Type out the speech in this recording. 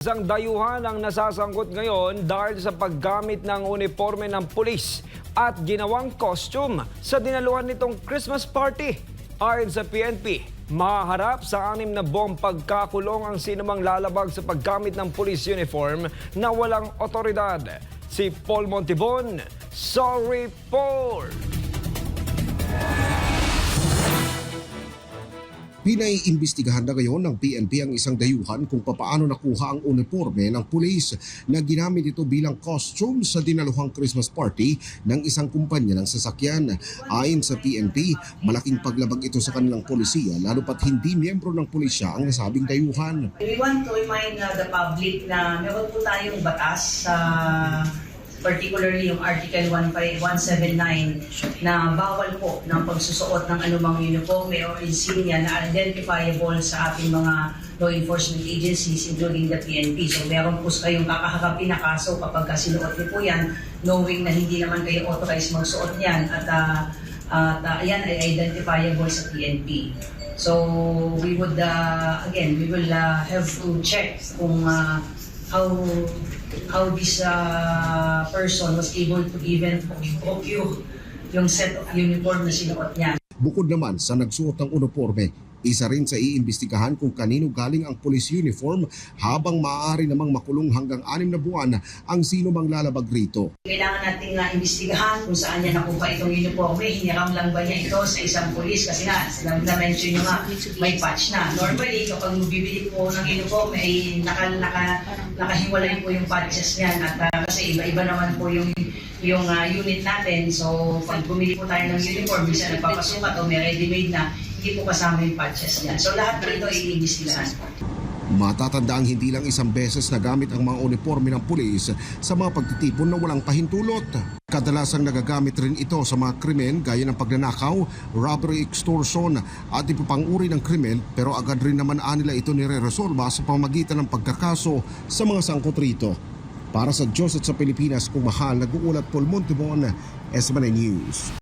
Isang dayuhan ang nasasangkot ngayon dahil sa paggamit ng uniforme ng pulis at ginawang costume sa dinaluhan nitong Christmas party. Ayon sa PNP, mahaharap sa 6 na buwang pagkakulong ang sinumang lalabag sa paggamit ng police uniform na walang otoridad. Si Paul Montibon, sorry Paul! Pinaiimbestigahan na ngayon ng PNP ang isang dayuhan kung papaano nakuha ang uniforme ng pulis na ginamit ito bilang costume sa dinaluhang Christmas party ng isang kumpanya ng sasakyan. Ayon sa PNP, malaking paglabag ito sa kanilang polisiya lalo pat hindi miyembro ng pulisya ang nasabing dayuhan. We want to remind the public na meron po tayong batas sa particularly yung Article 179 na bawal po ng pagsusuot ng anumang uniforme o insignia na identifiable sa ating mga law enforcement agencies including the PNP. So meron po kayong kakaharapin na kaso kapag sinuot niyo po yan knowing na hindi naman kayo authorized magsuot niyan at yan ay identifiable sa PNP. So we would we will have to check kung how this person was able to even procure yung set of uniform na sinuot niya. Bukod naman sa nagsuot ng uniforme, isa rin sa iimbestigahan kung kanino galing ang police uniform habang maaari namang makulong hanggang 6 na buwan ang sino mang lalabag rito. Kailangan nating imbestigahan kung saan niya nakuha itong uniforme. Hiniram lang ba niya ito sa isang pulis? Kasi na-mention nyo nga, may patch na. Normally, kapag bibili po ng uniforme, ay nakahiwalay po yung patches niyan. At kasi iba-iba naman po yung unit natin. So, pag bumili po tayo ng uniform, bisa nagpapasukat o may ready-made na, hindi po kasama yung patches niyan. So, lahat po ito ay iimbestigahan. Matatanda ang hindi lang isang beses na gamit ang mga uniforme ng pulis sa mga pagtitipon na walang pahintulot. Kadalasang nagagamit rin ito sa mga krimen gaya ng pagnanakaw, robbery, extortion at iba pang uri ng krimen pero agad rin naman nila ito nire-resolba sa pamamagitan ng pagkakaso sa mga sangkot rito. Para sa Diyos at sa Pilipinas, kung mahal, nag-uulat Paul Montibon, SMNI News.